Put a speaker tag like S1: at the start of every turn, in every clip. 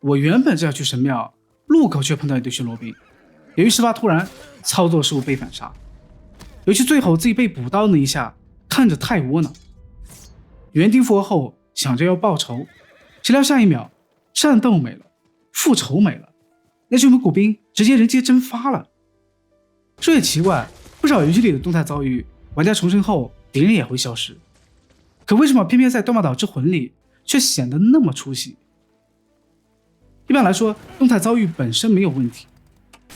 S1: 我原本就要去神廟，路口卻碰到一堆巡邏兵，由於事發突然，操作失誤被反殺。尤其最後自己被捕到那一下，看着太窩囊。原地復活後想着要報仇，誰料下一秒戰鬥沒了，復仇沒了，那群蒙古兵直接人间蒸發了。這也奇怪，不少游戏裡的动態遭遇，玩家重生後敌人也会消失，可為什麼偏偏在《斷末島之魂》裡卻顯得那麼出戏？一般來說，動態遭遇本身沒有問題，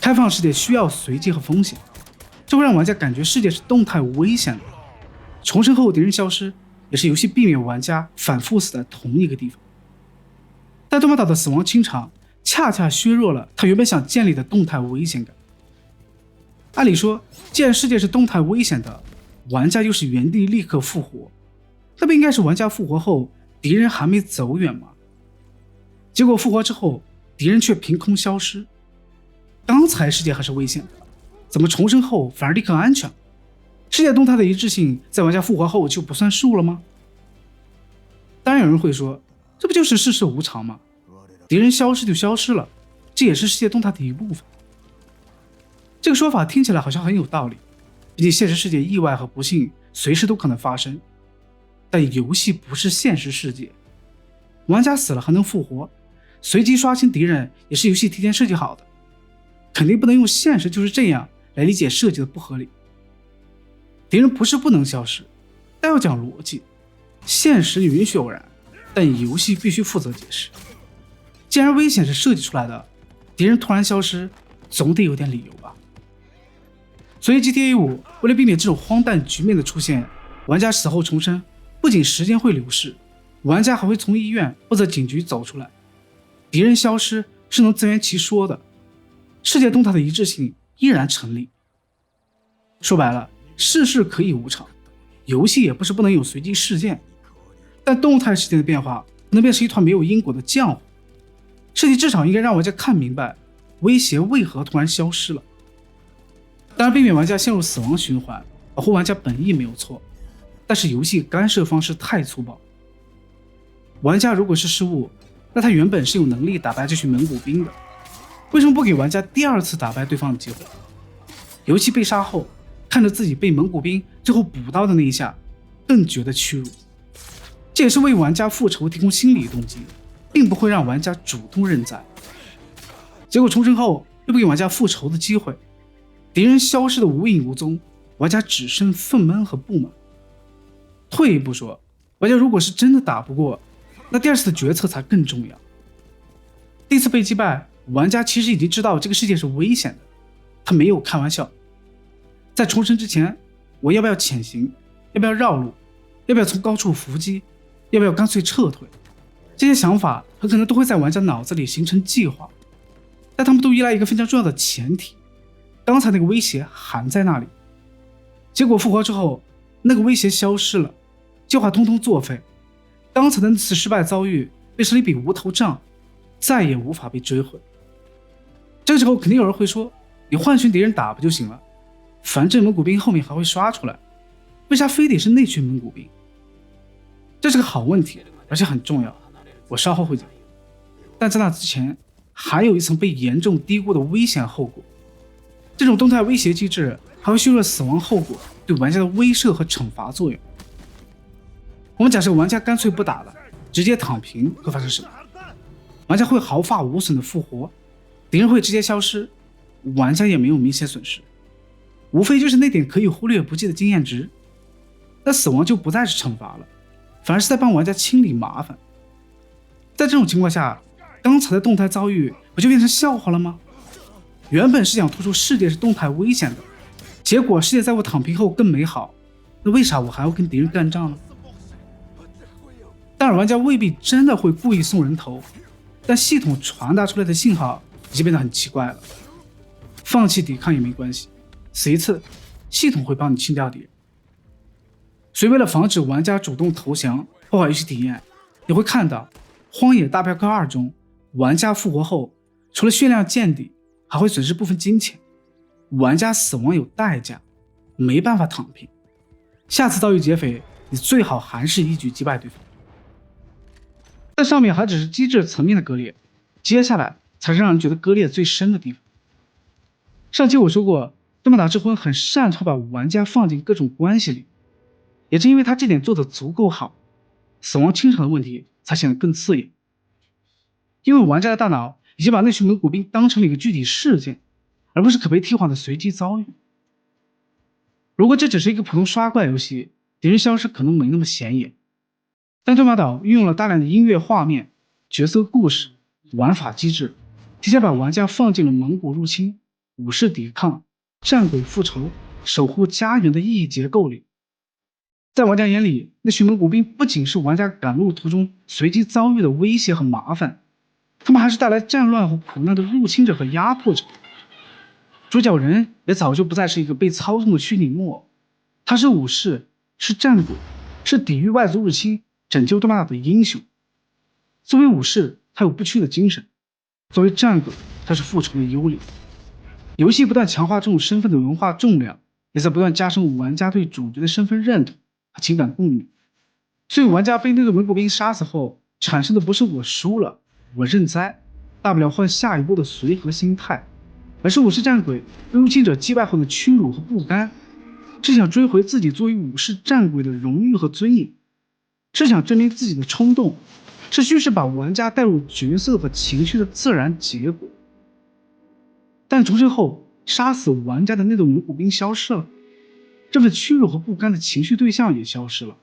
S1: 開放世界需要隨機和風險，這會讓玩家感覺世界是動態危險的。重生後敵人消失，也是游戲避免玩家反复死在同一個地方。但断末島的死亡清場恰恰削弱了他原本想建立的動態危險感。按理說，既然世界是動態危險的，玩家又是原地立刻復活，那不應該是玩家復活後敵人還沒走遠嗎？結果復活之後敵人卻憑空消失，剛才世界還是危險的，怎麼重生後反而立刻安全？世界動態的一致性在玩家復活後就不算數了吗？當然有人会說，這不就是世事無常嗎？敌人消失就消失了，這也是世界動態的一部分。這個說法聽起來好像很有道理，畢竟現實世界意外和不幸隨時都可能發生，但遊戲不是現實世界，玩家死了还能復活，隨機刷新敌人也是游戲提前設計好的，肯定不能用現實就是這樣來理解設計的不合理。敌人不是不能消失，但要講邏輯，現實允許偶然，但游戲必須負責解釋。既然危險是設計出來的，敵人突然消失總得有點理由吧。所以 GTA 5為了避免這種荒誕局面的出現，玩家死後重生不僅時間會流逝，玩家還會從醫院或者警局走出來，敵人消失是能自圆其說的，世界动態的一致性依然成立。說白了，世事可以无常，游戏也不是不能有隨机事件，但动態事件的变化不能变成一团沒有因果的浆糊，设計至少應該讓玩家看明白威脅為何突然消失了。當然避免玩家陷入死亡循環，保護玩家本意没有錯，但是游戏干涉方式太粗暴。玩家如果是失误，那他原本是有能力打敗这群蒙古兵的，为什么不給玩家第二次打敗對方的機會？尤其被殺後看着自己被蒙古兵最後捕到的那一下，更覺得屈辱。這也是為玩家復仇提供心理動機，並不會讓玩家主動認栽。結果重生後又不給玩家復仇的機會，敵人消失的無影無蹤，玩家只剩憤懣和不滿。退一步說，玩家如果是真的打不過，那第二次的決策才更重要。第一次被擊敗，玩家其實已經知道這個世界是危險的，他沒有開玩笑。在重生之前，我要不要潛行？要不要繞路？要不要從高處伏擊？要不要乾脆撤退？這些想法很可能都會在玩家腦子裡形成計劃，但他們都依賴一個非常重要的前提，剛才那個威脅還在那裡。結果復活之後，那個威脅消失了，計劃通通作廢，剛才的那次失敗遭遇變成了一筆無頭賬，再也無法被追回。這個時候肯定有人會說，你換群敵人打不就行了，反正蒙古兵後面還會刷出來，為啥非得是那群蒙古兵？這是個好問題，而且很重要，我稍後會講。但在那之前，還有一層被嚴重低估的危險後果。這種動態威脅機制還會削弱死亡後果對玩家的威懾和懲罰作用。我們假設玩家乾脆不打了，直接躺平，會發生什麼？玩家會毫髮無損的復活，敵人會直接消失，玩家也沒有明顯損失，無非就是那點可以忽略不計的經驗值。那死亡就不再是懲罰了，反而是在幫玩家清理麻煩。在這種情況下，剛才的動態遭遇不就變成笑話了嗎？原本是想突出世界是動態危險的，結果世界在我躺平後更美好，那為啥我還要跟敵人幹仗呢？当然玩家未必真的會故意送人頭，但系統傳達出來的信號已經變得很奇怪了。放棄抵抗也沒關係，死一次系統會幫你清掉敵人。所以為了防止玩家主動投降破壞遊戲體驗，你會看到《荒野大镖客2》中玩家復活後除了血量見底，還會損失部分金錢，玩家死亡有代價，沒辦法躺平，下次遭遇劫匪你最好還是一舉擊敗對方。但上面還只是機制層面的割裂，接下來才是讓人覺得割裂最深的地方。上期我说過，对馬島之魂很擅長把玩家放进各种關係裡，也正因为他這點做得足夠好，死亡清場的問題才顯得更刺眼。因為玩家的大腦已經把那群蒙古兵當成了一個具體事件，而不是可被替換的隨機遭遇。如果這只是一個普通刷怪遊戲，敵人消失可能沒那麼顯眼，但對馬島運用了大量的音樂畫面、角色故事、玩法機制，提前把玩家放進了蒙古入侵、武士抵抗、戰鬼復仇、守護家園的意義結構裡。在玩家眼裡，那群蒙古兵不僅是玩家趕路途中隨機遭遇的威脅和麻煩，他們還是帶來戰亂和苦難的入侵者和壓迫者。主角人也早就不再是一個被操縱的虛擬木偶，他是武士，是戰鬼，是抵禦外族入侵、拯救對馬島的英雄。作為武士，他有不屈的精神；作為戰鬼，他是復仇的幽靈。遊戲不斷強化這種身份的文化重量，也在不斷加深玩家對主角的身份認同和情感共鳴。所以玩家被那個蒙古兵殺死後，產生的不是我輸了，我認栽，大不了換下一波的隨和心態，而是武士戰鬼被入侵者擊敗後的屈辱和不甘，是想追回自己作為武士戰鬼的榮譽和尊嚴，是想證明自己的衝動，是敘事把玩家帶入角色和情緒的自然結果。但重生後，殺死玩家的那種蒙古兵消失了，這份屈辱和不甘的情緒對象也消失了。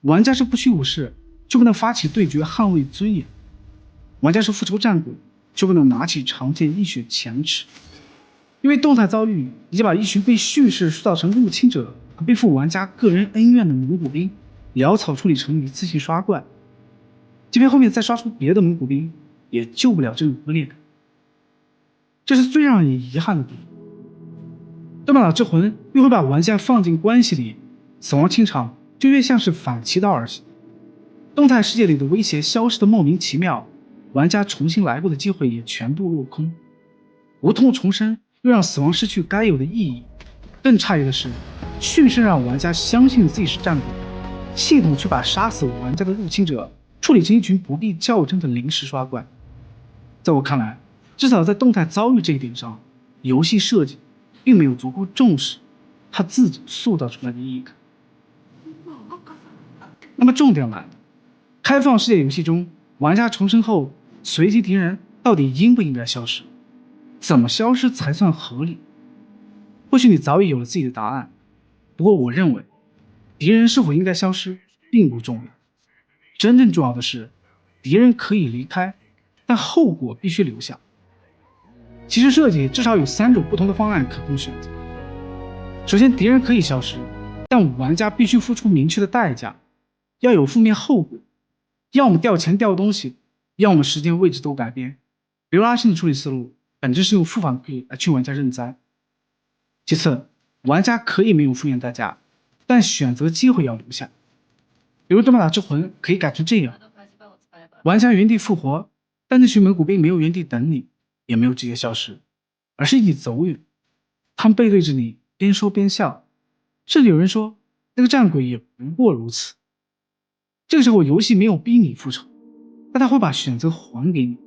S1: 玩家是不屈武士，就不能發起對決捍衛尊嚴；玩家是復仇戰鬼，就不能拿起長劍一雪前恥。因為動態遭遇已經把一群被敘事塑造成入侵者和背負玩家個人恩怨的蒙古兵潦草處理成一次性刷怪，即便後面再刷出別的蒙古兵，也救不了這種割裂感。這是最讓人遺憾的地方。對馬島之魂越會把玩家放進關係裡，死亡清場就越像是反其道而行。動態世界裡的威脅消失得莫名其妙，玩家重新來過的機會也全部落空。無痛重生又讓死亡失去該有的意義。更詫異的是，敘事讓玩家相信自己是戰鬼，系統卻把殺死玩家的入侵者處理成一群不必較真的臨時刷怪。在我看來，至少在動態遭遇這一點上，遊戲設計並沒有足夠重視他自己塑造出來的意義感。那麼重點來了，開放世界遊戲中，玩家重生後，隨機敵人到底應不應該消失？怎麼消失才算合理？或許你早已有了自己的答案，不過我認為，敵人是否應該消失並不重要，真正重要的是，敵人可以離開，但後果必須留下。其實設計至少有3種不同的方案可供選擇。首先，敵人可以消失，但玩家必須付出明確的代價，要有負面後果，要麼掉錢掉東西，要麼時間位置都改變。比如阿星的處理思路，本質是用負反饋來勸玩家認栽。其次，玩家可以沒有負面代價，但選擇機會要留下。比如對馬島之魂可以改成這樣：玩家原地復活，但那群蒙古兵沒有原地等你，也沒有直接消失，而是一起走遠。他們背對着你，邊說邊笑，甚至有人說那個戰鬼也不過如此。這個時候遊戲沒有逼你復仇，但他會把選擇還給你。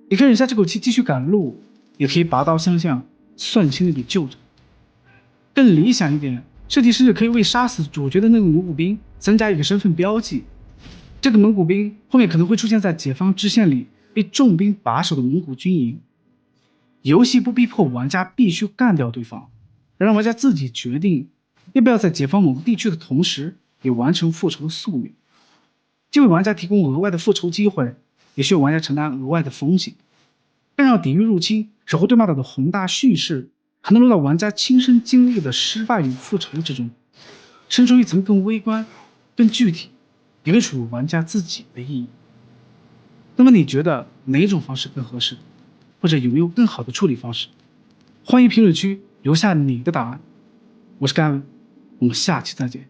S1: 你可以忍下這口氣繼續趕路，也可以拔刀相向，算清那筆舊賬。更理想一點，設計甚至可以為殺死主角的那個蒙古兵增加一個身份標記。這個蒙古兵後面可能會出現在解放支線裡被重兵把守的蒙古軍營。遊戲不逼迫玩家必須幹掉對方，而讓玩家自己決定要不要在解放某個地區的同時也完成復仇的夙願。既為玩家提供額外的復仇機會，也需要玩家承擔額外的風險，更讓抵禦入侵、守護對馬島的宏大敘事還能落到玩家親身經歷的失敗與復仇之中，生出一層更微觀、更具體、也更屬於玩家自己的意義。那麼你覺得哪種方式更合適？或者有沒有更好的處理方式？歡迎評論區留下你的答案。我是蓋文，我們下期再見。